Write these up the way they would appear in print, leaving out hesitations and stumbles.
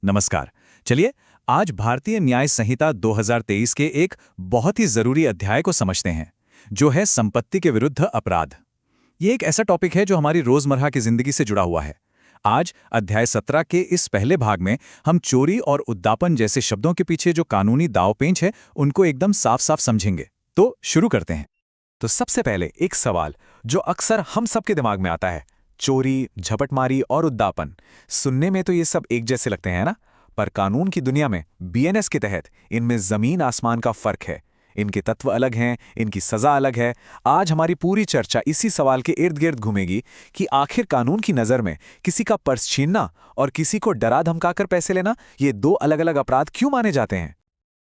नमस्कार। चलिए आज भारतीय न्याय संहिता 2023 के एक बहुत ही जरूरी अध्याय को समझते हैं, जो है संपत्ति के विरुद्ध अपराध। ये एक ऐसा टॉपिक है जो हमारी रोजमर्रा की जिंदगी से जुड़ा हुआ है। आज अध्याय 17 के इस पहले भाग में हम चोरी और उद्दापन जैसे शब्दों के पीछे जो कानूनी दांवपेंच है उनको एकदम साफ साफ समझेंगे। तो शुरू करते हैं। तो सबसे पहले एक सवाल जो अक्सर हम सबके दिमाग में आता है, चोरी, झपटमारी और उद्दापन। सुनने में तो ये सब एक जैसे लगते हैं ना, पर कानून की दुनिया में बीएनएस के तहत इनमें जमीन आसमान का फर्क है। इनके तत्व अलग हैं, इनकी सजा अलग है। आज हमारी पूरी चर्चा इसी सवाल के इर्द गिर्द घूमेगी कि आखिर कानून की नज़र में किसी का पर्स छीनना और किसी को डरा धमकाकर पैसे लेना, ये दो अलग अलग अपराध क्यों माने जाते हैं।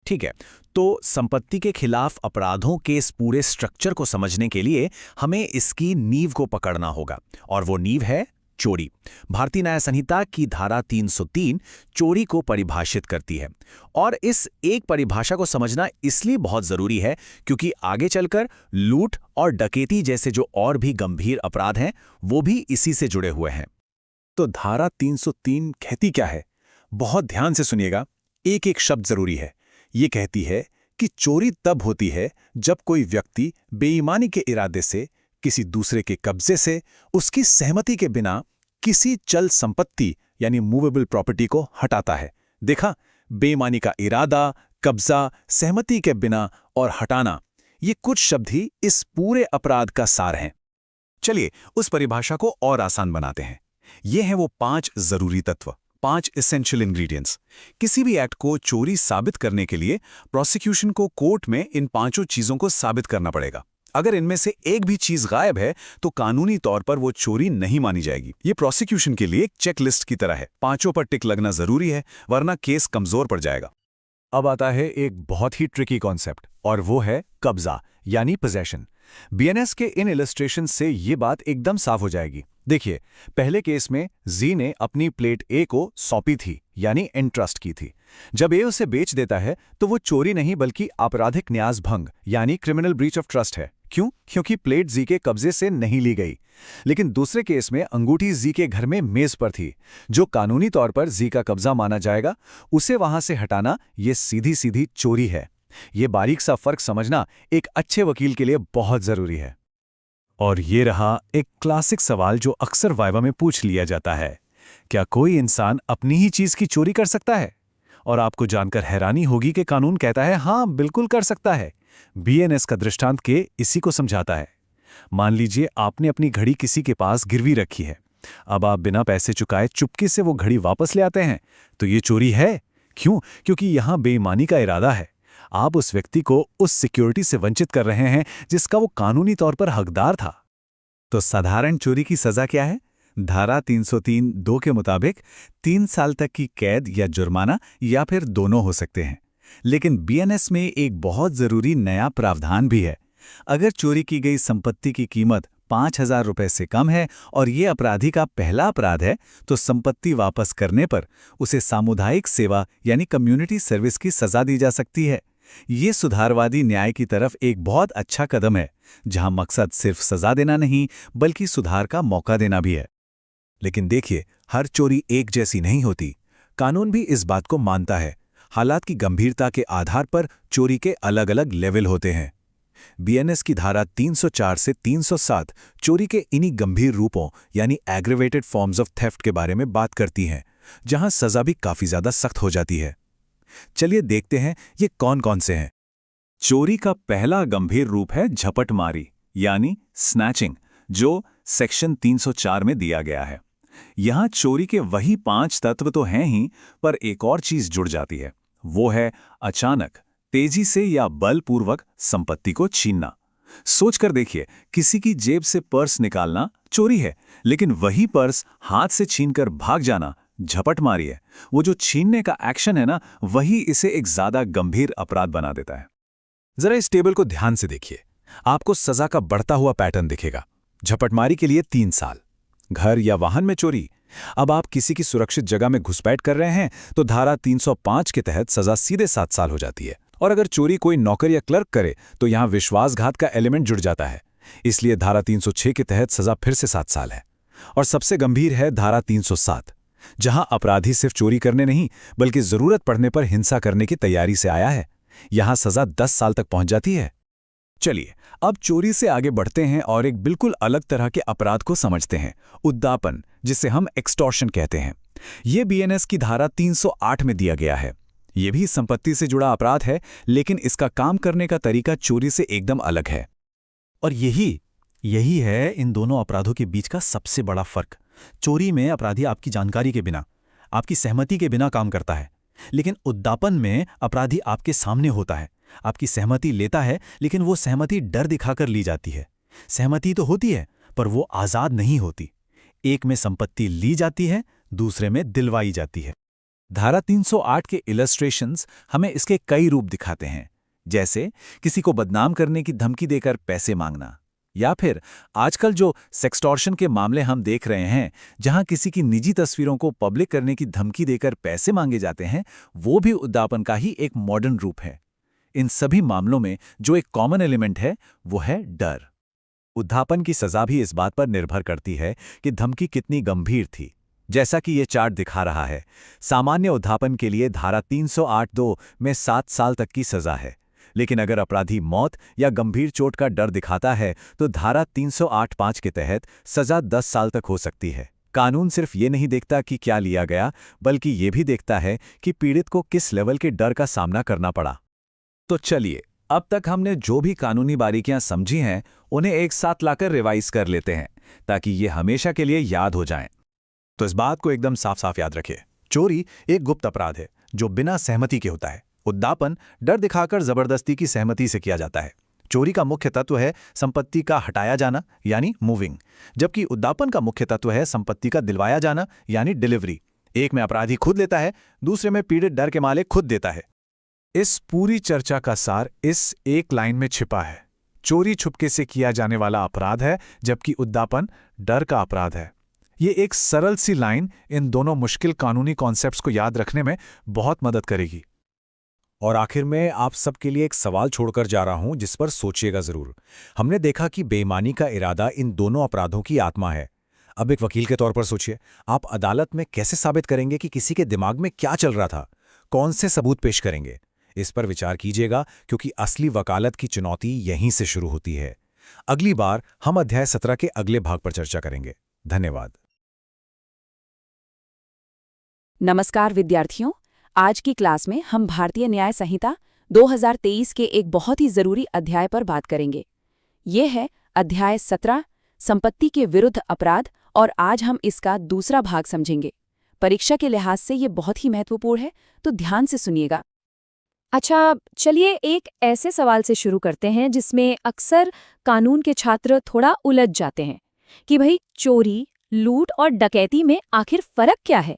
ठीक है, तो संपत्ति के खिलाफ अपराधों के इस पूरे स्ट्रक्चर को समझने के लिए हमें इसकी नींव को पकड़ना होगा, और वो नींव है चोरी। भारतीय न्याय संहिता की धारा 303 चोरी को परिभाषित करती है, और इस एक परिभाषा को समझना इसलिए बहुत जरूरी है क्योंकि आगे चलकर लूट और डकैती जैसे जो और भी गंभीर अपराध हैं वो भी इसी से जुड़े हुए हैं। तो धारा 303 कहती क्या है? बहुत ध्यान से सुनिएगा, एक एक शब्द जरूरी है। ये कहती है कि चोरी तब होती है जब कोई व्यक्ति बेईमानी के इरादे से किसी दूसरे के कब्जे से उसकी सहमति के बिना किसी चल संपत्ति यानी मूवेबल प्रॉपर्टी को हटाता है। देखा, बेईमानी का इरादा, कब्जा, सहमति के बिना और हटाना, ये कुछ शब्द ही इस पूरे अपराध का सार हैं। चलिए उस परिभाषा को और आसान बनाते हैं। ये हैं वो 5 जरूरी तत्व, 5 एसेंशियल इंग्रेडिएंट्स। किसी भी एक्ट को चोरी साबित करने के लिए प्रोसिक्यूशन को कोर्ट में इन 5 चीजों को साबित करना पड़ेगा। अगर इनमें से एक भी चीज गायब है तो कानूनी तौर पर वो चोरी नहीं मानी जाएगी। ये प्रोसिक्यूशन के लिए एक चेकलिस्ट की तरह है। 5 पर टिक लगना जरूरी है, वरना केस कमजोर पड़ जाएगा। अब आता है एक बहुत ही ट्रिकी कॉन्सेप्ट, और वो है कब्जा यानी पोजेशन। बीएनएस के इन इलस्ट्रेशन से ये बात एकदम साफ हो जाएगी। देखिए, पहले केस में जी ने अपनी प्लेट ए को सौंपी थी, यानी एंट्रस्ट की थी। जब ए उसे बेच देता है तो वो चोरी नहीं बल्कि आपराधिक न्यास भंग यानी क्रिमिनल ब्रीच ऑफ ट्रस्ट है। क्यों? क्योंकि प्लेट जी के कब्जे से नहीं ली गई। लेकिन दूसरे केस में अंगूठी जी के घर में मेज पर थी, जो कानूनी तौर पर जी का कब्जा माना जाएगा। उसे वहां से हटाना ये सीधी सीधी चोरी है। ये बारीक सा फर्क समझना एक अच्छे वकील के लिए बहुत जरूरी है। और ये रहा एक क्लासिक सवाल जो अक्सर वाइवा में पूछ लिया जाता है, क्या कोई इंसान अपनी ही चीज की चोरी कर सकता है? और आपको जानकर हैरानी होगी कि कानून कहता है हाँ, बिल्कुल कर सकता है। बीएनएस का दृष्टांत के इसी को समझाता है। मान लीजिए आपने अपनी घड़ी किसी के पास गिरवी रखी है। अब आप बिना पैसे चुकाए चुपके से वो घड़ी वापस ले आते हैं, तो ये चोरी है। क्यों? क्योंकि यहां बेईमानी का इरादा है। आप उस व्यक्ति को उस सिक्योरिटी से वंचित कर रहे हैं जिसका वो कानूनी तौर पर हकदार था। तो साधारण चोरी की सजा क्या है? धारा 303(2) के मुताबिक 3 साल तक की कैद या जुर्माना या फिर दोनों हो सकते हैं। लेकिन बीएनएस में एक बहुत जरूरी नया प्रावधान भी है। अगर चोरी की गई संपत्ति की कीमत 5,000 रुपए से कम है और ये अपराधी का पहला अपराध है, तो संपत्ति वापस करने पर उसे सामुदायिक सेवा यानी कम्युनिटी सर्विस की सजा दी जा सकती है। ये सुधारवादी न्याय की तरफ एक बहुत अच्छा कदम है, जहां मकसद सिर्फ सजा देना नहीं बल्कि सुधार का मौका देना भी है। लेकिन देखिए, हर चोरी एक जैसी नहीं होती। कानून भी इस बात को मानता है। हालात की गंभीरता के आधार पर चोरी के अलग अलग लेवल होते हैं। बीएनएस की धारा 304 से 307 चोरी के इन्हीं गंभीर रूपों यानी एग्रेवेटेड फॉर्म्स ऑफ थेफ्ट के बारे में बात करती हैं, जहां सजा भी काफी ज्यादा सख्त हो जाती है। चलिए देखते हैं ये कौन कौन से हैं। चोरी का पहला गंभीर रूप है झपटमारी यानी स्नैचिंग, जो सेक्शन 304 में दिया गया है। यहां चोरी के वही 5 तत्व तो हैं ही, पर एक और चीज जुड़ जाती है। वो है अचानक, तेजी से या बलपूर्वक संपत्ति को छीनना। सोचकर देखिए, किसी की जेब से पर्स निकालना चोरी है, लेकिन वही पर्स हाथ से छीनकर भाग जाना झपटमारी है। वो जो छीनने का एक्शन है ना, वही इसे एक ज्यादा गंभीर अपराध बना देता है। जरा इस टेबल को ध्यान से देखिए, आपको सजा का बढ़ता हुआ पैटर्न दिखेगा। झपटमारी के लिए 3 साल, घर या वाहन में चोरी। अब आप किसी की सुरक्षित जगह में घुसपैठ कर रहे हैं तो धारा 305 के तहत सजा सीधे 7 साल हो जाती है। और अगर चोरी कोई नौकर या क्लर्क करे तो यहां विश्वासघात का एलिमेंट जुड़ जाता है, इसलिए धारा 306 के तहत सजा फिर से 7 साल है। और सबसे गंभीर है धारा 307, जहां अपराधी सिर्फ चोरी करने नहीं बल्कि जरूरत पड़ने पर हिंसा करने की तैयारी से आया है। यहां सजा 10 साल तक पहुंच जाती है। चलिए अब चोरी से आगे बढ़ते हैं और एक बिल्कुल अलग तरह के अपराध को समझते हैं, उद्दापन, जिसे हम एक्सटॉर्शन कहते हैं। ये बीएनएस की धारा 308 में दिया गया है। ये भी संपत्ति से जुड़ा अपराध है, लेकिन इसका काम करने का तरीका चोरी से एकदम अलग है। और यही है इन दोनों अपराधों के बीच का सबसे बड़ा फर्क। चोरी में अपराधी आपकी जानकारी के बिना, आपकी सहमति के बिना काम करता है, लेकिन उद्दापन में अपराधी आपके सामने होता है, आपकी सहमति लेता है, लेकिन वो सहमति डर दिखाकर ली जाती है। सहमति तो होती है, पर वो आज़ाद नहीं होती। एक में संपत्ति ली जाती है, दूसरे में दिलवाई जाती है। धारा 308 के इलस्ट्रेशंस हमें इसके कई रूप दिखाते हैं, जैसे किसी को बदनाम करने की धमकी देकर पैसे मांगना, या फिर आजकल जो सेक्सटॉर्शन के मामले हम देख रहे हैं, जहां किसी की निजी तस्वीरों को पब्लिक करने की धमकी देकर पैसे मांगे जाते हैं, वो भी उद्दापन का ही एक मॉडर्न रूप है। इन सभी मामलों में जो एक कॉमन एलिमेंट है वो है डर। उद्दापन की सजा भी इस बात पर निर्भर करती है कि धमकी कितनी गंभीर थी। जैसा कि ये चार्ट दिखा रहा है, सामान्य उद्दापन के लिए धारा 308(2) में 7 साल तक की सजा है, लेकिन अगर अपराधी मौत या गंभीर चोट का डर दिखाता है तो धारा 308(5) के तहत सजा 10 साल तक हो सकती है। कानून सिर्फ ये नहीं देखता कि क्या लिया गया, बल्कि ये भी देखता है कि पीड़ित को किस लेवल के डर का सामना करना पड़ा। तो चलिए, अब तक हमने जो भी कानूनी बारीकियां समझी हैं, उन्हें एक साथ लाकर रिवाइज कर लेते हैं, ताकि ये हमेशा के लिए याद हो जाएं। तो इस बात को एकदम साफ साफ याद रखिए। चोरी एक गुप्त अपराध है जो बिना सहमति के होता है। उद्दापन डर दिखाकर जबरदस्ती की सहमति से किया जाता है। चोरी का मुख्य तत्व है संपत्ति का हटाया जाना, यानी मूविंग, जबकि उद्दापन का मुख्य तत्व है संपत्ति का दिलवाया जाना, यानी डिलीवरी। एक में अपराधी खुद लेता है, दूसरे में पीड़ित डर के मारे खुद देता है। इस पूरी चर्चा का सार इस एक लाइन में छिपा है। चोरी छुपके से किया जाने वाला अपराध है, जबकि उद्दापन डर का अपराध है। ये एक सरल सी लाइन इन दोनों मुश्किल कानूनी कॉन्सेप्ट्स को याद रखने में बहुत मदद करेगी। और आखिर में आप सबके लिए एक सवाल छोड़कर जा रहा हूं जिस पर सोचिएगा जरूर। हमने देखा कि बेईमानी का इरादा इन दोनों अपराधों की आत्मा है। अब एक वकील के तौर पर सोचिए, आप अदालत में कैसे साबित करेंगे कि किसी के दिमाग में क्या चल रहा था? कौन से सबूत पेश करेंगे? इस पर विचार कीजिएगा, क्योंकि असली वकालत की चुनौती यहीं से शुरू होती है। अगली बार हम अध्याय 17 के अगले भाग पर चर्चा करेंगे। धन्यवाद। नमस्कार विद्यार्थियों, आज की क्लास में हम भारतीय न्याय संहिता 2023 के एक बहुत ही जरूरी अध्याय पर बात करेंगे। ये है अध्याय 17, संपत्ति के विरुद्ध अपराध, और आज हम इसका दूसरा भाग समझेंगे। परीक्षा के लिहाज से ये बहुत ही महत्वपूर्ण है, तो ध्यान से सुनिएगा। अच्छा, चलिए एक ऐसे सवाल से शुरू करते हैं जिसमें अक्सर कानून के छात्र थोड़ा उलझ जाते हैं कि भाई चोरी, लूट और डकैती में आखिर फर्क क्या है।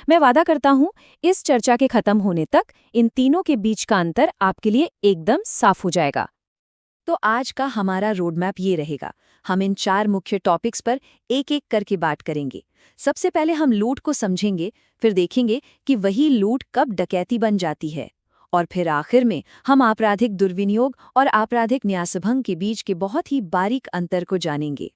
मैं वादा करता हूं इस चर्चा के खत्म होने तक इन तीनों के बीच का अंतर आपके लिए एकदम साफ हो जाएगा। तो आज का हमारा रोडमैप ये रहेगा। हम इन 4 मुख्य टॉपिक्स पर एक एक करके बात करेंगे। सबसे पहले हम लूट को समझेंगे, फिर देखेंगे कि वही लूट कब डकैती बन जाती है, और फिर आखिर में हम आपराधिक दुर्विनियोग और आपराधिक न्यासभंग के बीच के बहुत ही बारीक अंतर को जानेंगे।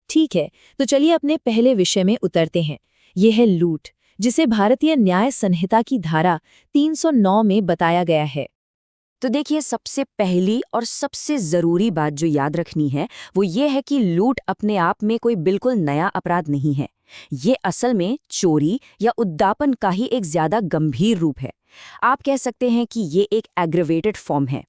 ठीक है, तो चलिए अपने पहले विषय में उतरते हैं। ये है लूट, जिसे भारतीय न्याय संहिता की धारा 309 में बताया गया है। तो देखिए, सबसे पहली और सबसे जरूरी बात जो याद रखनी है वो ये है कि लूट अपने आप में कोई बिल्कुल नया अपराध नहीं है। ये असल में चोरी या उद्दापन का ही एक ज्यादा गंभीर रूप है। आप कह सकते हैं कि ये एक एग्रेवेटेड फॉर्म है।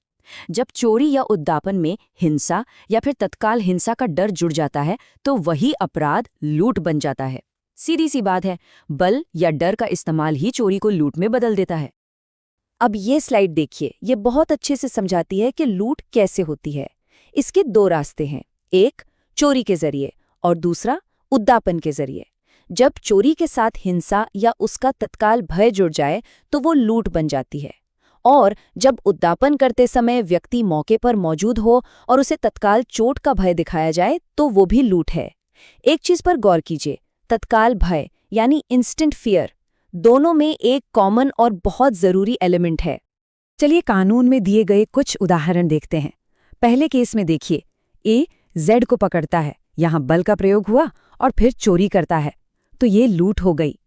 जब चोरी या उद्दापन में हिंसा या फिर तत्काल हिंसा का डर जुड़ जाता है तो वही अपराध लूट बन जाता है। सीधी सी बात है, बल या डर का इस्तेमाल ही चोरी को लूट में बदल देता है। अब ये स्लाइड देखिए, ये बहुत अच्छे से समझाती है कि लूट कैसे होती है। इसके 2 रास्ते हैं, एक चोरी के जरिए और दूसरा उद्दापन के जरिए। जब चोरी के साथ हिंसा या उसका तत्काल भय जुड़ जाए तो वो लूट बन जाती है, और जब उद्दापन करते समय व्यक्ति मौके पर मौजूद हो और उसे तत्काल चोट का भय दिखाया जाए तो वो भी लूट है। एक चीज पर गौर कीजिए, तत्काल भय यानी इंस्टेंट फियर, दोनों में एक कॉमन और बहुत जरूरी एलिमेंट है। चलिए कानून में दिए गए कुछ उदाहरण देखते हैं। पहले केस में देखिए, ए जेड को पकड़ता है, यहां बल का प्रयोग हुआ और फिर चोरी करता है, तो ये लूट हो गई।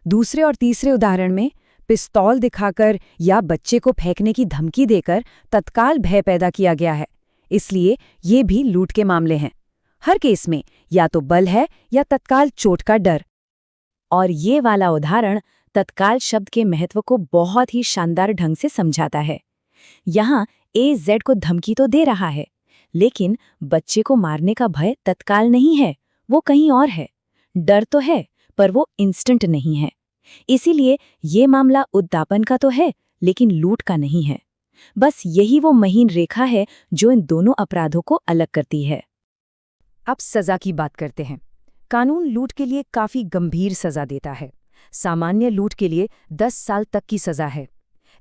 दूसरे और तीसरे उदाहरण में पिस्तौल दिखाकर या बच्चे को फेंकने की धमकी देकर तत्काल भय पैदा किया गया है, इसलिए ये भी लूट के मामले हैं। हर केस में या तो बल है या तत्काल चोट का डर। और ये वाला उदाहरण तत्काल शब्द के महत्व को बहुत ही शानदार ढंग से समझाता है। यहाँ AZ को धमकी तो दे रहा है, लेकिन बच्चे को मारने का भय तत्काल नहीं है, वो कहीं और है। डर तो है, पर वो इंस्टेंट नहीं है। इसीलिए ये मामला उद्दापन का तो है, लेकिन लूट का नहीं है। बस यही वो महीन रेखा है जो इन दोनों अपराधों को अलग करती है। अब सजा की बात करते हैं। कानून लूट के लिए काफी गंभीर सजा देता है। सामान्य लूट के लिए 10 साल तक की सजा है।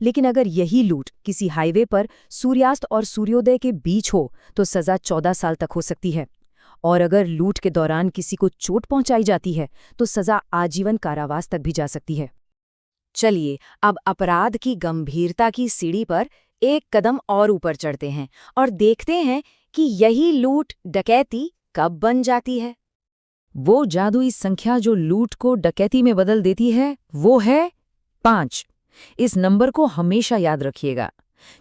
लेकिन अगर यही लूट किसी हाईवे पर सूर्यास्त और सूर्योदय के बीच हो तो सजा 14 साल तक हो सकती है। और अगर लूट के दौरान किसी को चोट पहुंचाई जाती है तो सजा आजीवन कारावास तक भी जा सकती है। चलिए अब अपराध की गंभीरता की सीढ़ी पर एक कदम और ऊपर चढ़ते हैं और देखते हैं कि यही लूट डकैती कब बन जाती है। वो जादुई संख्या जो लूट को डकैती में बदल देती है वो है 5। इस नंबर को हमेशा याद रखिएगा।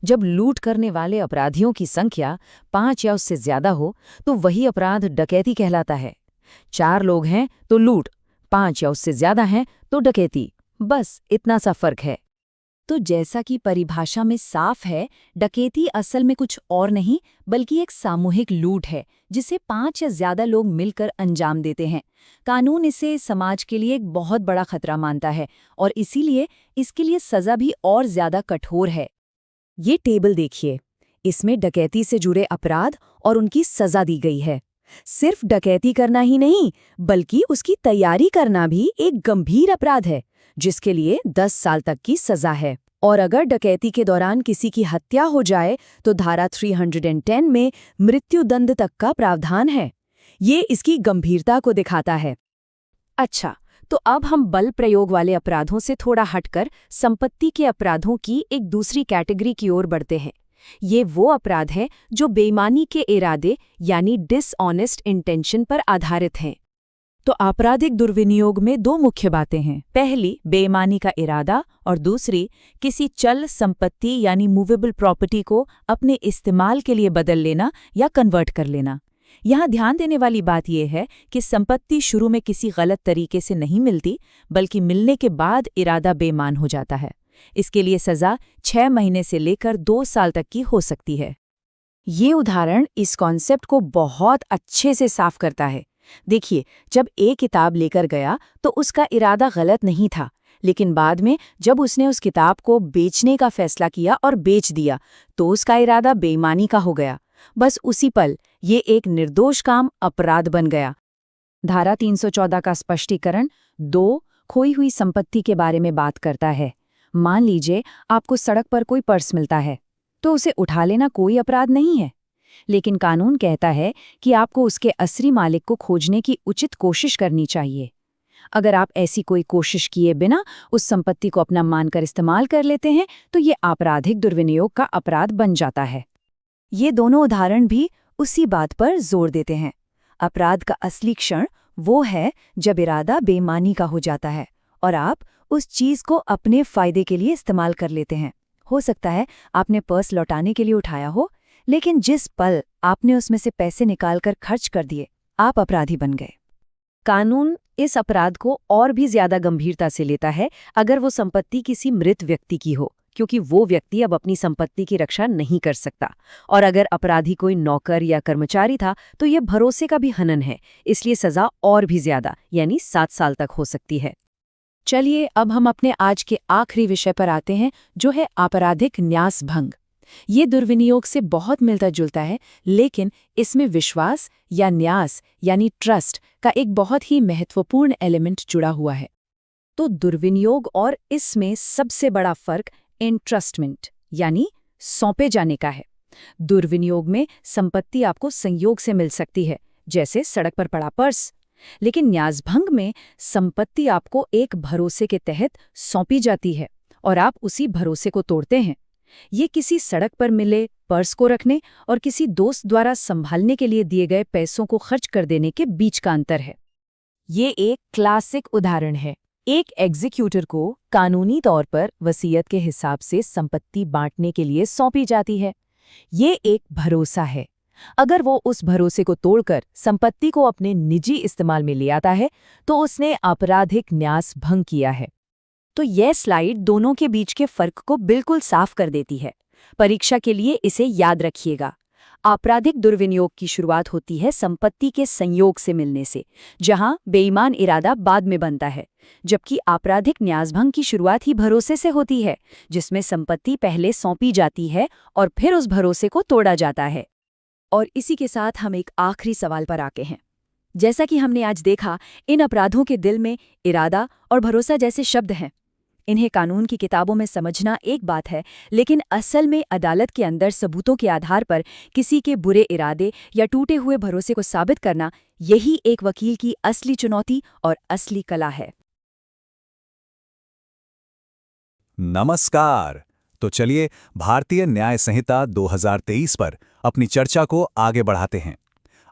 जब लूट करने वाले अपराधियों की संख्या 5 या उससे ज्यादा हो तो वही अपराध डकैती कहलाता है। 4 लोग हैं तो लूट, 5 या उससे ज्यादा हैं तो डकैती। बस इतना सा फर्क है। तो जैसा कि परिभाषा में साफ है, डकैती असल में कुछ और नहीं बल्कि एक सामूहिक लूट है जिसे 5 या ज्यादा लोग मिलकर अंजाम देते हैं। कानून इसे समाज के लिए एक बहुत बड़ा खतरा मानता है और इसीलिए इसके लिए सजा भी और ज्यादा कठोर है। ये टेबल देखिए, इसमें डकैती से जुड़े अपराध और उनकी सजा दी गई है। सिर्फ डकैती करना ही नहीं बल्कि उसकी तैयारी करना भी एक गंभीर अपराध है जिसके लिए 10 साल तक की सजा है। और अगर डकैती के दौरान किसी की हत्या हो जाए तो धारा 310 में मृत्युदंड तक का प्रावधान है। ये इसकी गंभीरता को दिखाता है। अच्छा, तो अब हम बल प्रयोग वाले अपराधों से थोड़ा हटकर संपत्ति के अपराधों की एक दूसरी कैटेगरी की ओर बढ़ते हैं। ये वो अपराध हैं जो बेईमानी के इरादे यानी डिसऑनेस्ट इंटेंशन पर आधारित हैं। तो आपराधिक दुर्विनियोग में 2 मुख्य बातें हैं। पहली, बेईमानी का इरादा और दूसरी, किसी चल संपत्ति यानी मूवेबल प्रॉपर्टी को अपने इस्तेमाल के लिए बदल लेना या कन्वर्ट कर लेना। यहाँ ध्यान देने वाली बात यह है कि संपत्ति शुरू में किसी गलत तरीके से नहीं मिलती बल्कि मिलने के बाद इरादा बेईमान हो जाता है। इसके लिए सजा 6 महीने से लेकर 2 साल तक की हो सकती है। ये उदाहरण इस कॉन्सेप्ट को बहुत अच्छे से साफ करता है। देखिए, जब एक किताब लेकर गया तो उसका इरादा गलत नहीं था, लेकिन बाद में जब उसने उस किताब को बेचने का फैसला किया और बेच दिया तो उसका इरादा बेईमानी का हो गया। बस उसी पल ये एक निर्दोष काम अपराध बन गया। धारा 314 का स्पष्टीकरण 2 खोई हुई संपत्ति के बारे में बात करता है। मान लीजिए आपको सड़क पर कोई पर्स मिलता है तो उसे उठा लेना कोई अपराध नहीं है, लेकिन कानून कहता है कि आपको उसके असली मालिक को खोजने की उचित कोशिश करनी चाहिए। अगर आप ऐसी कोई कोशिश किए बिना उस संपत्ति को अपना मानकर इस्तेमाल कर लेते हैं तो ये आपराधिक दुर्विनियोग का अपराध बन जाता है। ये दोनों उदाहरण भी उसी बात पर जोर देते हैं। अपराध का असली क्षण वो है जब इरादा बेईमानी का हो जाता है और आप उस चीज को अपने फायदे के लिए इस्तेमाल कर लेते हैं। हो सकता है आपने पर्स लौटाने के लिए उठाया हो, लेकिन जिस पल आपने उसमें से पैसे निकालकर खर्च कर दिए, आप अपराधी बन गए। कानून इस अपराध को और भी ज्यादा गंभीरता से लेता है अगर वो संपत्ति किसी मृत व्यक्ति की हो, क्योंकि वो व्यक्ति अब अपनी संपत्ति की रक्षा नहीं कर सकता। और अगर अपराधी कोई नौकर या कर्मचारी था तो ये भरोसे का भी हनन है, इसलिए सजा और भी ज्यादा यानी 7 साल तक हो सकती है। चलिए अब हम अपने आज के आखिरी विषय पर आते हैं, जो है आपराधिक न्यासभंग। ये दुर्विनियोग से बहुत मिलता जुलता है, लेकिन इसमें विश्वास या न्यास यानी ट्रस्ट का एक बहुत ही महत्वपूर्ण एलिमेंट जुड़ा हुआ है। तो दुर्विनियोग और इसमें सबसे बड़ा फर्क एंट्रस्टमेंट यानी सौंपे जाने का है। दुर्विनियोग में संपत्ति आपको संयोग से मिल सकती है, जैसे सड़क पर पड़ा पर्स, लेकिन न्यासभंग में संपत्ति आपको एक भरोसे के तहत सौंपी जाती है और आप उसी भरोसे को तोड़ते हैं। ये किसी सड़क पर मिले पर्स को रखने और किसी दोस्त द्वारा संभालने के लिए दिए गए पैसों को खर्च कर देने के बीच का अंतर है। ये एक क्लासिक उदाहरण है। एक एग्जीक्यूटर को कानूनी तौर पर वसीयत के हिसाब से संपत्ति बांटने के लिए सौंपी जाती है। ये एक भरोसा है। अगर वो उस भरोसे को तोड़कर संपत्ति को अपने निजी इस्तेमाल में ले आता है तो उसने आपराधिक न्यास भंग किया है। तो यह स्लाइड दोनों के बीच के फर्क को बिल्कुल साफ कर देती है। परीक्षा के लिए इसे याद रखिएगा। आपराधिक दुर्विनियोग की शुरुआत होती है संपत्ति के संयोग से मिलने से, जहां बेईमान इरादा बाद में बनता है, जबकि आपराधिक न्यासभंग की शुरुआत ही भरोसे से होती है, जिसमें संपत्ति पहले सौंपी जाती है और फिर उस भरोसे को तोड़ा जाता है। और इसी के साथ हम एक आखिरी सवाल पर आके हैं। जैसा कि हमने आज देखा, इन अपराधों के दिल में इरादा और भरोसा जैसे शब्द हैं। इन्हें कानून की किताबों में समझना एक बात है, लेकिन असल में अदालत के अंदर सबूतों के आधार पर किसी के बुरे इरादे या टूटे हुए भरोसे को साबित करना, यही एक वकील की असली चुनौती और असली कला है। नमस्कार। तो चलिए भारतीय न्याय संहिता 2023 पर अपनी चर्चा को आगे बढ़ाते हैं।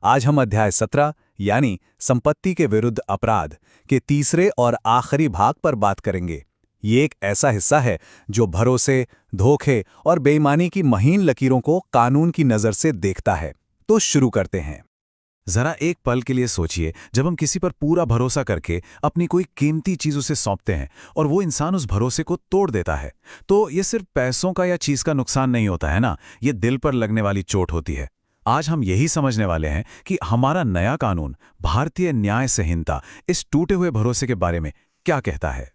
आज हम अध्याय 17 यानी संपत्ति के विरुद्ध अपराध के तीसरे और आखिरी भाग पर बात करेंगे। ये एक ऐसा हिस्सा है जो भरोसे, धोखे और बेईमानी की महीन लकीरों को कानून की नज़र से देखता है। तो शुरू करते हैं। जरा एक पल के लिए सोचिए, जब हम किसी पर पूरा भरोसा करके अपनी कोई कीमती चीज उसे सौंपते हैं और वो इंसान उस भरोसे को तोड़ देता है, तो ये सिर्फ पैसों का या चीज का नुकसान नहीं होता है ना, ये दिल पर लगने वाली चोट होती है। आज हम यही समझने वाले हैं कि हमारा नया कानून भारतीय न्याय संहिता इस टूटे हुए भरोसे के बारे में क्या कहता है।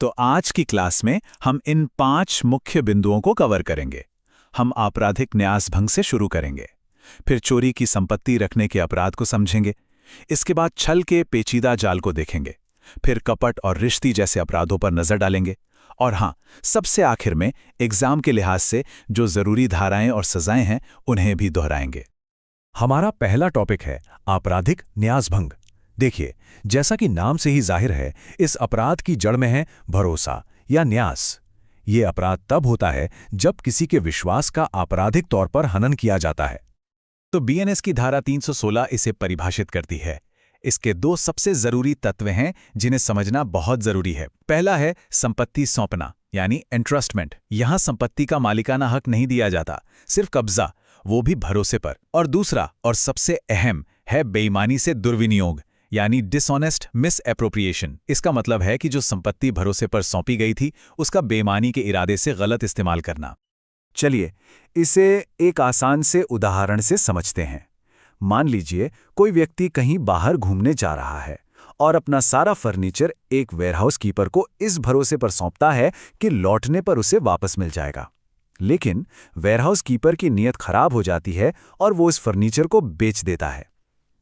तो आज की क्लास में हम इन 5 मुख्य बिंदुओं को कवर करेंगे। हम आपराधिक न्यासभंग से शुरू करेंगे, फिर चोरी की संपत्ति रखने के अपराध को समझेंगे, इसके बाद छल के पेचीदा जाल को देखेंगे, फिर कपट और रिश्ती जैसे अपराधों पर नजर डालेंगे, और हाँ, सबसे आखिर में एग्जाम के लिहाज से जो जरूरी धाराएं और सजाएं हैं उन्हें भी दोहराएंगे। हमारा पहला टॉपिक है आपराधिक न्यासभंग। देखिए, जैसा कि नाम से ही जाहिर है, इस अपराध की जड़ में है भरोसा या न्यास। ये अपराध तब होता है जब किसी के विश्वास का आपराधिक तौर पर हनन किया जाता है। तो बीएनएस की धारा 316 इसे परिभाषित करती है। इसके 2 सबसे जरूरी तत्व हैं जिन्हें समझना बहुत जरूरी है। पहला है संपत्ति सौंपना यानी एंट्रस्टमेंट। यहां संपत्ति का मालिकाना हक नहीं दिया जाता, सिर्फ कब्जा, वो भी भरोसे पर। और दूसरा और सबसे अहम है बेईमानी से दुर्विनियोग यानी डिसऑनेस्ट मिसएप्रोप्रिएशन। इसका मतलब है कि जो संपत्ति भरोसे पर सौंपी गई थी उसका बेईमानी के इरादे से गलत इस्तेमाल करना। चलिए इसे एक आसान से उदाहरण से समझते हैं। मान लीजिए कोई व्यक्ति कहीं बाहर घूमने जा रहा है और अपना सारा फर्नीचर एक वेयरहाउस कीपर को इस भरोसे पर सौंपता है कि लौटने पर उसे वापस मिल जाएगा। लेकिन वेयरहाउस कीपर की नीयत खराब हो जाती है और वो इस फर्नीचर को बेच देता है।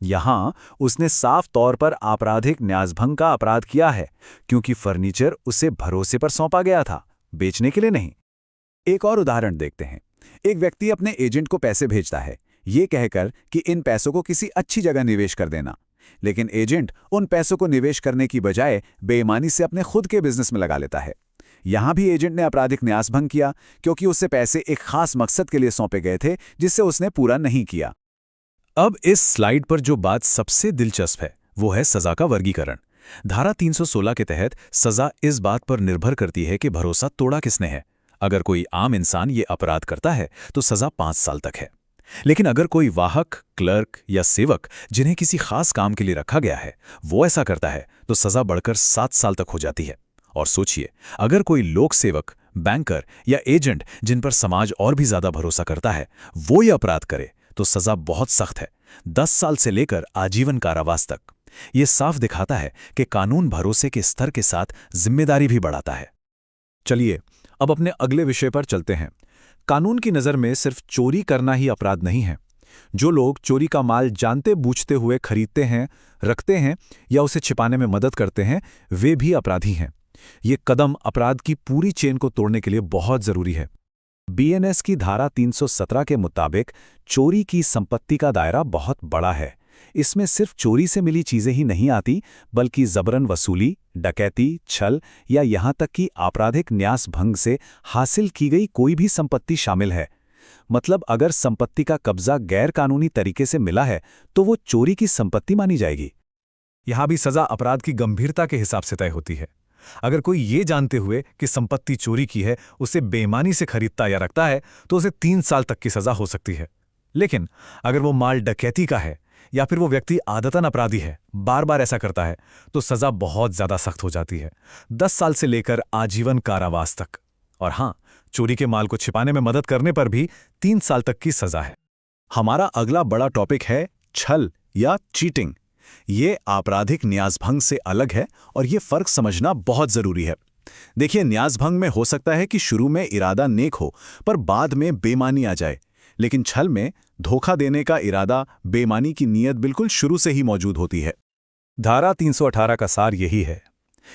यहां उसने साफ तौर पर आपराधिक न्यासभंग का अपराध किया है, क्योंकि फर्नीचर उसे भरोसे पर सौंपा गया था, बेचने के लिए नहीं। एक और उदाहरण देखते हैं। एक व्यक्ति अपने एजेंट को पैसे भेजता है, ये कहकर कि इन पैसों को किसी अच्छी जगह निवेश कर देना। लेकिन एजेंट उन पैसों को निवेश करने की बजाय बेईमानी से अपने खुद के बिजनेस में लगा लेता है। यहां भी एजेंट ने आपराधिक न्यासभंग किया, क्योंकि उससे पैसे एक खास मकसद के लिए सौंपे गए थे जिससे उसने पूरा नहीं किया। अब इस स्लाइड पर जो बात सबसे दिलचस्प है वो है सजा का वर्गीकरण। धारा 316 के तहत सजा इस बात पर निर्भर करती है कि भरोसा तोड़ा किसने है। अगर कोई आम इंसान ये अपराध करता है तो सजा 5 साल तक है। लेकिन अगर कोई वाहक, क्लर्क या सेवक जिन्हें किसी खास काम के लिए रखा गया है वो ऐसा करता है तो सजा बढ़कर 7 साल तक हो जाती है। और सोचिए, अगर कोई लोक सेवक, बैंकर या एजेंट जिन पर समाज और भी ज्यादा भरोसा करता है वो ये अपराध करे तो सजा बहुत सख्त है, 10 साल से लेकर आजीवन कारावास तक। ये साफ दिखाता है कि कानून भरोसे के स्तर के साथ जिम्मेदारी भी बढ़ाता है। चलिए अब अपने अगले विषय पर चलते हैं। कानून की नज़र में सिर्फ चोरी करना ही अपराध नहीं है। जो लोग चोरी का माल जानते बूझते हुए खरीदते हैं, रखते हैं या उसे छिपाने में मदद करते हैं, वे भी अपराधी हैं। ये कदम अपराध की पूरी चेन को तोड़ने के लिए बहुत जरूरी है। बीएनएस की धारा 317 के मुताबिक चोरी की संपत्ति का दायरा बहुत बड़ा है। इसमें सिर्फ चोरी से मिली चीजें ही नहीं आती, बल्कि जबरन वसूली, डकैती, छल या यहां तक कि आपराधिक न्यास भंग से हासिल की गई कोई भी संपत्ति शामिल है। मतलब अगर संपत्ति का कब्जा गैर कानूनी तरीके से मिला है तो वो चोरी की संपत्ति मानी जाएगी। यहां भी सजा अपराध की गंभीरता के हिसाब से तय होती है। अगर कोई ये जानते हुए कि संपत्ति चोरी की है उसे बेईमानी से खरीदता या रखता है तो उसे 3 साल तक की सजा हो सकती है। लेकिन अगर वो माल डकैती का है या फिर वो व्यक्ति आदतन अपराधी है, बार बार ऐसा करता है, तो सजा बहुत ज्यादा सख्त हो जाती है, 10 साल से लेकर आजीवन कारावास तक। और हां, चोरी के माल को छिपाने में मदद करने पर भी 3 साल तक की सजा है। हमारा अगला बड़ा टॉपिक है छल या चीटिंग। ये आपराधिक न्यासभंग से अलग है और ये फर्क समझना बहुत जरूरी है। देखिए, न्यासभंग में हो सकता है कि शुरू में इरादा नेक हो पर बाद में बेईमानी आ जाए, लेकिन छल में धोखा देने का इरादा, बेईमानी की नीयत बिल्कुल शुरू से ही मौजूद होती है। धारा 318 का सार यही है।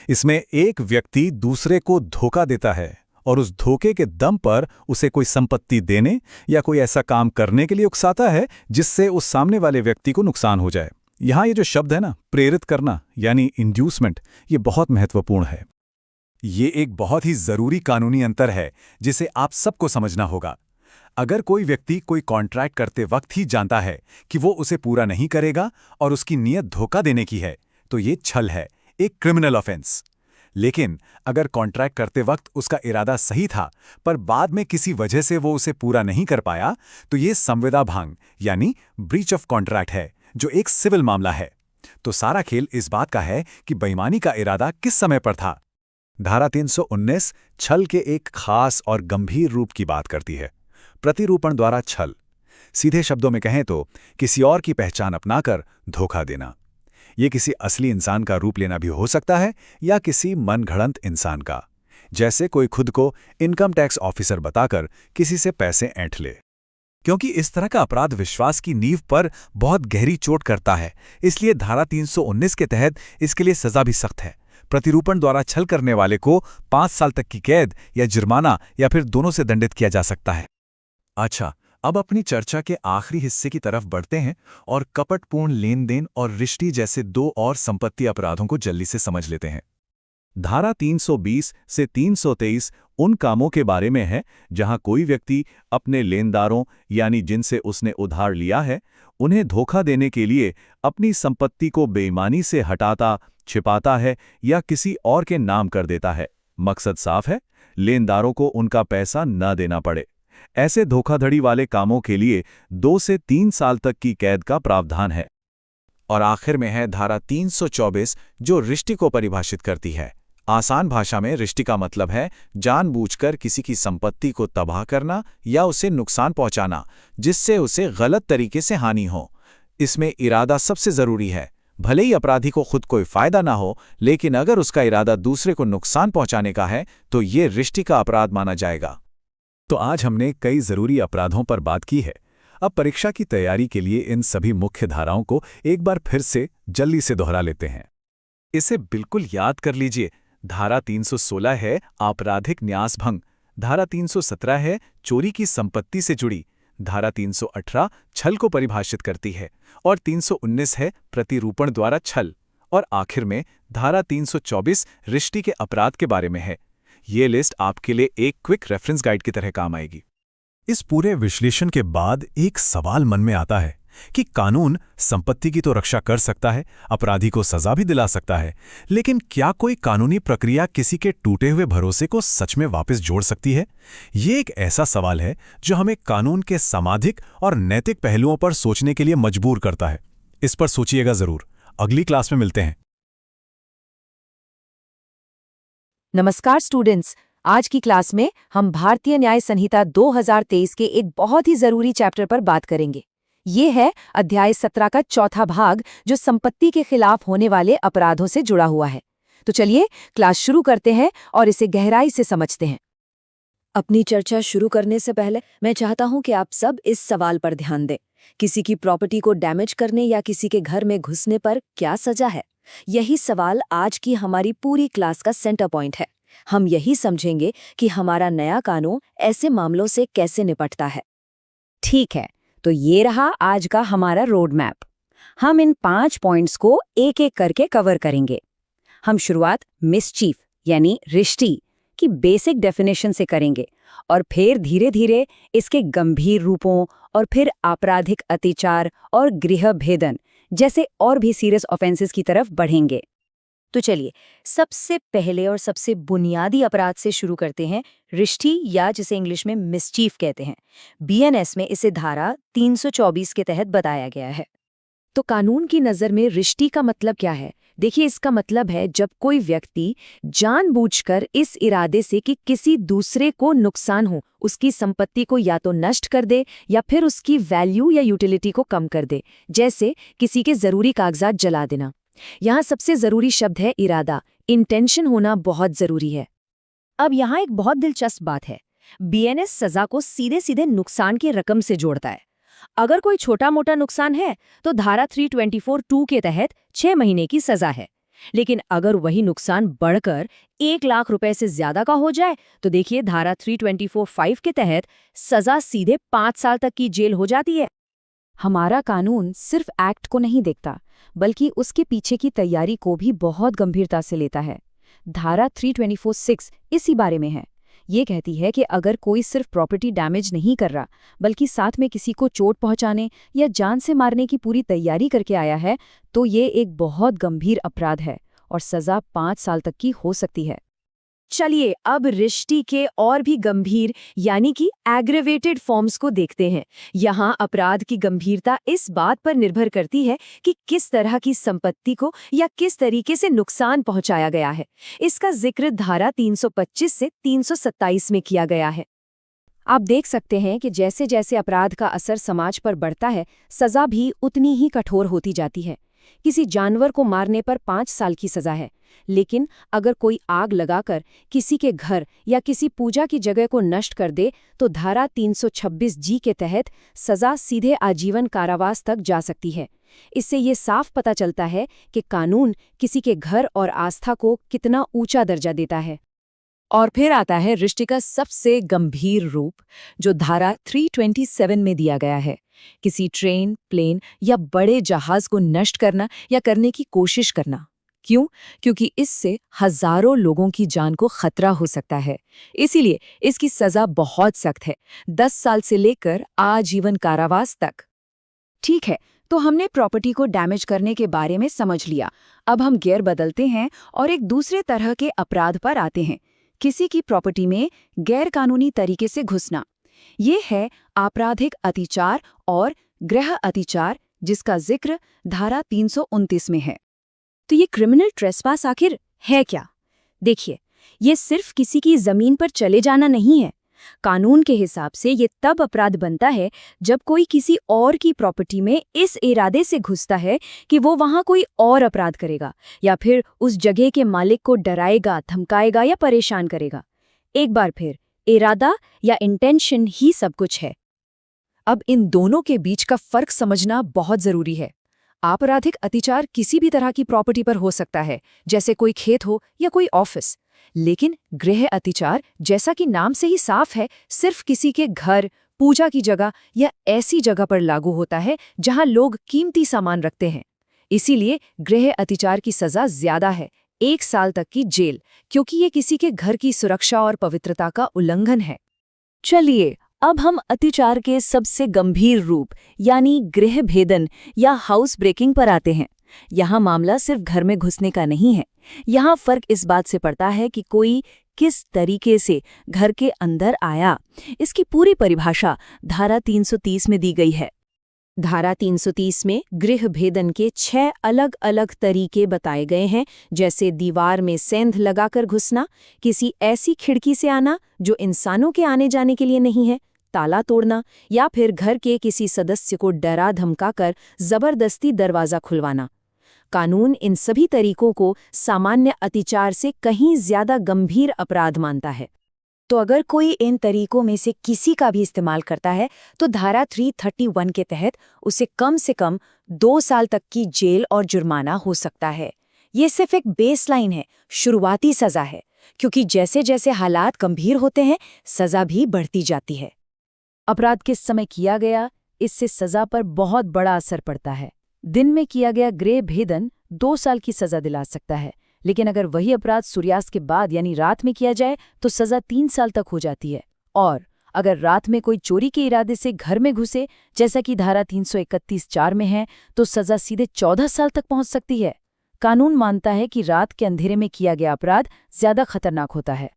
इसमें एक व्यक्ति दूसरे को धोखा देता है और उस धोखे के दम पर उसे कोई संपत्ति देने या कोई ऐसा काम करने के लिए उकसाता है जिससे उस सामने वाले व्यक्ति को नुकसान हो जाए। यहां ये जो शब्द है ना, प्रेरित करना यानी इंड्यूसमेंट, ये बहुत महत्वपूर्ण है। ये एक बहुत ही जरूरी कानूनी अंतर है जिसे आप सबको समझना होगा। अगर कोई व्यक्ति कोई कॉन्ट्रैक्ट करते वक्त ही जानता है कि वो उसे पूरा नहीं करेगा और उसकी नीयत धोखा देने की है, तो ये छल है, एक क्रिमिनल ऑफेंस। लेकिन अगर कॉन्ट्रैक्ट करते वक्त उसका इरादा सही था पर बाद में किसी वजह से वो उसे पूरा नहीं कर पाया, तो ये संविदा भंग यानी ब्रीच ऑफ कॉन्ट्रैक्ट है, जो एक सिविल मामला है। तो सारा खेल इस बात का है कि बेईमानी का इरादा किस समय पर था। धारा 319 छल के एक खास और गंभीर रूप की बात करती है, प्रतिरूपण द्वारा छल। सीधे शब्दों में कहें तो किसी और की पहचान अपनाकर धोखा देना। ये किसी असली इंसान का रूप लेना भी हो सकता है या किसी मनगढ़ंत इंसान का, जैसे कोई खुद को इनकम टैक्स ऑफिसर बताकर किसी से पैसे ऐंठ ले। क्योंकि इस तरह का अपराध विश्वास की नींव पर बहुत गहरी चोट करता है, इसलिए धारा 319 के तहत इसके लिए सजा भी सख्त है। प्रतिरूपण द्वारा छल करने वाले को 5 साल तक की कैद या जुर्माना या फिर दोनों से दंडित किया जा सकता है। अच्छा, अब अपनी चर्चा के आखिरी हिस्से की तरफ बढ़ते हैं और कपटपूर्ण लेन देन और रिश्ती जैसे 2 और संपत्ति अपराधों को जल्दी से समझ लेते हैं। धारा 320 से 323 उन कामों के बारे में है जहां कोई व्यक्ति अपने लेनदारों यानी जिनसे उसने उधार लिया है, उन्हें धोखा देने के लिए अपनी संपत्ति को बेईमानी से हटाता, छिपाता है या किसी और के नाम कर देता है। मकसद साफ है, लेनदारों को उनका पैसा न देना पड़े। ऐसे धोखाधड़ी वाले कामों के लिए 2 से 3 साल तक की कैद का प्रावधान है। और आखिर में है धारा 324 जो रिश्ती को परिभाषित करती है। आसान भाषा में रिश्ती का मतलब है जानबूझकर किसी की संपत्ति को तबाह करना या उसे नुकसान पहुंचाना जिससे उसे गलत तरीके से हानि हो। इसमें इरादा सबसे जरूरी है। भले ही अपराधी को खुद कोई फायदा ना हो, लेकिन अगर उसका इरादा दूसरे को नुकसान पहुंचाने का है तो ये रिश्ती का अपराध माना जाएगा। तो आज हमने कई जरूरी अपराधों पर बात की है। अब परीक्षा की तैयारी के लिए इन सभी मुख्य धाराओं को एक बार फिर से जल्दी से दोहरा लेते हैं। इसे बिल्कुल याद कर लीजिए। धारा 316 है आपराधिक न्यासभंग, धारा 317 है चोरी की संपत्ति से जुड़ी, धारा 318 छल को परिभाषित करती है और 319 है प्रतिरूपण द्वारा छल, और आखिर में धारा 324 रिश्ती के अपराध के बारे में है। ये लिस्ट आपके लिए एक क्विक रेफरेंस गाइड की तरह काम आएगी। इस पूरे विश्लेषण के बाद एक सवाल मन में आता है कि कानून संपत्ति की तो रक्षा कर सकता है, अपराधी को सजा भी दिला सकता है, लेकिन क्या कोई कानूनी प्रक्रिया किसी के टूटे हुए भरोसे को सच में वापस जोड़ सकती है? ये एक ऐसा सवाल है जो हमें कानून के सामाजिक और नैतिक पहलुओं पर सोचने के लिए मजबूर करता है। इस पर सोचिएगा जरूर। अगली क्लास में मिलते हैं। नमस्कार स्टूडेंट्स, आज की क्लास में हम भारतीय न्याय संहिता 2023 के एक बहुत ही जरूरी चैप्टर पर बात करेंगे। ये है अध्याय 17 का चौथा भाग जो संपत्ति के खिलाफ होने वाले अपराधों से जुड़ा हुआ है। तो चलिए क्लास शुरू करते हैं और इसे गहराई से समझते हैं। अपनी चर्चा शुरू करने से पहले मैं चाहता हूं कि आप सब इस सवाल पर ध्यान दें। किसी की प्रॉपर्टी को डैमेज करने या किसी के घर में घुसने पर क्या सजा है? यही सवाल आज की हमारी पूरी क्लास का सेंटर पॉइंट है। हम यही समझेंगे कि हमारा नया कानून ऐसे मामलों से कैसे निपटता है। ठीक है, तो ये रहा आज का हमारा रोड मैप। हम इन 5 पॉइंट्स को एक एक करके कवर करेंगे। हम शुरुआत मिसचीफ यानी रिश्ती की बेसिक डेफिनेशन से करेंगे और फिर धीरे धीरे इसके गंभीर रूपों और फिर आपराधिक अत्याचार और गृह भेदन जैसे और भी सीरियस ऑफेंसेस की तरफ बढ़ेंगे। तो चलिए सबसे पहले और सबसे बुनियादी अपराध से शुरू करते हैं, रिश्ती या जिसे इंग्लिश में मिसचीफ कहते हैं। बीएनएस में इसे धारा 324 के तहत बताया गया है। तो कानून की नज़र में रिश्ती का मतलब क्या है? देखिए, इसका मतलब है जब कोई व्यक्ति जानबूझकर इस इरादे से कि किसी दूसरे को नुकसान हो, उसकी संपत्ति को या तो नष्ट कर दे या फिर उसकी वैल्यू या यूटिलिटी को कम कर दे, जैसे किसी के ज़रूरी कागजात जला देना। यहाँ सबसे ज़रूरी शब्द है इरादा, इंटेंशन होना बहुत ज़रूरी है। अब यहाँ एक बहुत दिलचस्प बात है, बीएनएस सजा को सीधे सीधे नुकसान की रकम से जोड़ता है। अगर कोई छोटा मोटा नुकसान है तो धारा 324(2) के तहत 6 महीने की सजा है, लेकिन अगर वही नुकसान बढ़कर 1 लाख रुपए से ज्यादा का हो जाए तो देखिए धारा 324(5) के तहत सजा सीधे 5 साल तक की जेल हो जाती है। हमारा कानून सिर्फ एक्ट को नहीं देखता, बल्कि उसके पीछे की तैयारी को भी बहुत गंभीरता से लेता है। धारा 324(6) इसी बारे में है। ये कहती है कि अगर कोई सिर्फ प्रॉपर्टी डैमेज नहीं कर रहा, बल्कि साथ में किसी को चोट पहुंचाने या जान से मारने की पूरी तैयारी करके आया है, तो ये एक बहुत गंभीर अपराध है और सजा 5 साल तक की हो सकती है। चलिए अब रिश्ती के और भी गंभीर यानी कि एग्रेवेटेड फॉर्म्स को देखते हैं। यहाँ अपराध की गंभीरता इस बात पर निर्भर करती है कि किस तरह की संपत्ति को या किस तरीके से नुकसान पहुंचाया गया है। इसका जिक्र धारा 325 से 327 में किया गया है। आप देख सकते हैं कि जैसे जैसे अपराध का असर समाज पर बढ़ता है, सजा भी उतनी ही कठोर होती जाती है। किसी जानवर को मारने पर 5 साल की सजा है, लेकिन अगर कोई आग लगाकर किसी के घर या किसी पूजा की जगह को नष्ट कर दे तो धारा 326(g) के तहत सजा सीधे आजीवन कारावास तक जा सकती है। इससे ये साफ पता चलता है कि कानून किसी के घर और आस्था को कितना ऊंचा दर्जा देता है। और फिर आता है रिश्ते का सबसे गंभीर रूप, जो धारा 327 में दिया गया है। किसी ट्रेन, प्लेन या बड़े जहाज को नष्ट करना या करने की कोशिश करना। क्यों? क्योंकि इससे हजारों लोगों की जान को खतरा हो सकता है। इसीलिए इसकी सजा बहुत सख्त है, 10 साल से लेकर आजीवन कारावास तक। ठीक है, तो हमने प्रॉपर्टी को डैमेज करने के बारे में समझ लिया। अब हम गियर बदलते हैं और एक दूसरे तरह के अपराध पर आते हैं, किसी की प्रॉपर्टी में गैरकानूनी तरीके से घुसना। ये है आपराधिक अतिचार और गृह अतिचार, जिसका जिक्र धारा 329 में है। तो ये क्रिमिनल ट्रेसपास आखिर है क्या? देखिए, ये सिर्फ किसी की जमीन पर चले जाना नहीं है। कानून के हिसाब से ये तब अपराध बनता है जब कोई किसी और की प्रॉपर्टी में इस इरादे से घुसता है कि वो वहां कोई और अपराध करेगा या फिर उस जगह के मालिक को डराएगा, धमकाएगा या परेशान करेगा। एक बार फिर, इरादा या इंटेंशन ही सब कुछ है। अब इन दोनों के बीच का फर्क समझना बहुत जरूरी है। आपराधिक अतिचार किसी भी तरह की प्रॉपर्टी पर हो सकता है, जैसे कोई खेत हो या कोई ऑफिस। लेकिन गृह अतिचार, जैसा कि नाम से ही साफ है, सिर्फ किसी के घर, पूजा की जगह या ऐसी जगह पर लागू होता है जहां लोग कीमती सामान रखते हैं। इसीलिए गृह अतिचार की सजा ज्यादा है, 1 साल तक की जेल, क्योंकि ये किसी के घर की सुरक्षा और पवित्रता का उल्लंघन है। चलिए अब हम अतिचार के सबसे गंभीर रूप यानी गृह भेदन या हाउस ब्रेकिंग पर आते हैं। यहाँ मामला सिर्फ घर में घुसने का नहीं है। यहाँ फर्क इस बात से पड़ता है कि कोई किस तरीके से घर के अंदर आया। इसकी पूरी परिभाषा धारा 330 में दी गई है। धारा 330 में गृह भेदन के 6 अलग अलग तरीके बताए गए हैं, जैसे दीवार में सेंध लगाकर घुसना, किसी ऐसी खिड़की से आना जो इंसानों के आने जाने के लिए नहीं है, ताला तोड़ना, या फिर घर के किसी सदस्य को डरा धमकाकर जबरदस्ती दरवाजा खुलवाना। कानून इन सभी तरीकों को सामान्य अतिचार से कहीं ज्यादा गंभीर अपराध मानता है। तो अगर कोई इन तरीकों में से किसी का भी इस्तेमाल करता है तो धारा 331 के तहत उसे कम से कम 2 साल तक की जेल और जुर्माना हो सकता है। ये सिर्फ एक बेसलाइन है, शुरुआती सजा है, क्योंकि जैसे जैसे हालात गंभीर होते हैं सजा भी बढ़ती जाती है। अपराध किस समय किया गया, इससे सजा पर बहुत बड़ा असर पड़ता है। दिन में किया गया गृह भेदन 2 साल की सजा दिला सकता है, लेकिन अगर वही अपराध सूर्यास्त के बाद यानी रात में किया जाए तो सजा 3 साल तक हो जाती है। और अगर रात में कोई चोरी के इरादे से घर में घुसे, जैसा कि धारा 331(4) में है, तो सजा सीधे 14 साल तक पहुंच सकती है। कानून मानता है कि रात के अंधेरे में किया गया अपराध ज्यादा खतरनाक होता है।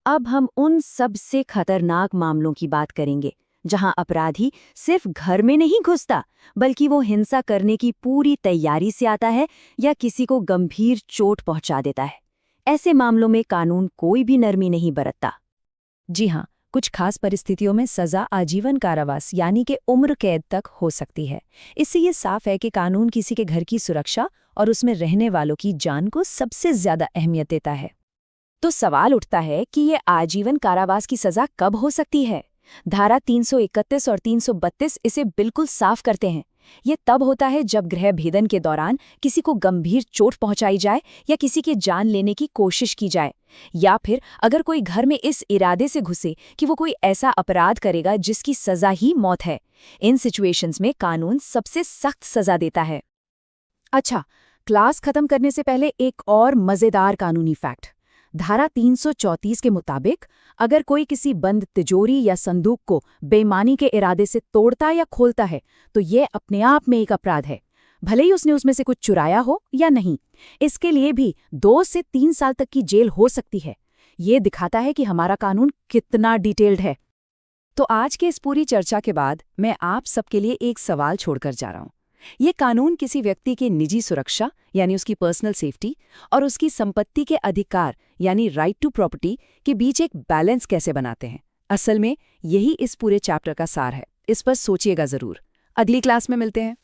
अब हम उन सबसे खतरनाक मामलों की बात करेंगे जहां अपराधी सिर्फ घर में नहीं घुसता, बल्कि वो हिंसा करने की पूरी तैयारी से आता है या किसी को गंभीर चोट पहुंचा देता है। ऐसे मामलों में कानून कोई भी नरमी नहीं बरतता। जी हाँ, कुछ खास परिस्थितियों में सजा आजीवन कारावास यानी कि उम्र कैद तक हो सकती है। इससे ये साफ है कि कानून किसी के घर की सुरक्षा और उसमें रहने वालों की जान को सबसे ज्यादा अहमियत देता है। तो सवाल उठता है कि ये आजीवन कारावास की सजा कब हो सकती है? धारा 331 और 332 इसे बिल्कुल साफ करते हैं। ये तब होता है जब गृह भेदन के दौरान किसी को गंभीर चोट पहुंचाई जाए या किसी की जान लेने की कोशिश की जाए, या फिर अगर कोई घर में इस इरादे से घुसे कि वो कोई ऐसा अपराध करेगा जिसकी सजा ही मौत है। इन सिचुएशंस में कानून सबसे सख्त सजा देता है। अच्छा, क्लास खत्म करने से पहले एक और मजेदार कानूनी फैक्ट। धारा 334 के मुताबिक अगर कोई किसी बंद तिजोरी या संदूक को बेईमानी के इरादे से तोड़ता या खोलता है तो ये अपने आप में एक अपराध है, भले ही उसने उसमें से कुछ चुराया हो या नहीं। इसके लिए भी 2 से 3 साल तक की जेल हो सकती है। ये दिखाता है कि हमारा कानून कितना डिटेल्ड है। तो आज के इस पूरी चर्चा के बाद मैं आप सबके लिए एक सवाल छोड़कर जा रहा हूँ। ये कानून किसी व्यक्ति की निजी सुरक्षा यानी उसकी पर्सनल सेफ्टी और उसकी संपत्ति के अधिकार यानी राइट टू प्रॉपर्टी के बीच एक बैलेंस कैसे बनाते हैं? असल में यही इस पूरे चैप्टर का सार है। इस पर सोचिएगा जरूर। अगली क्लास में मिलते हैं।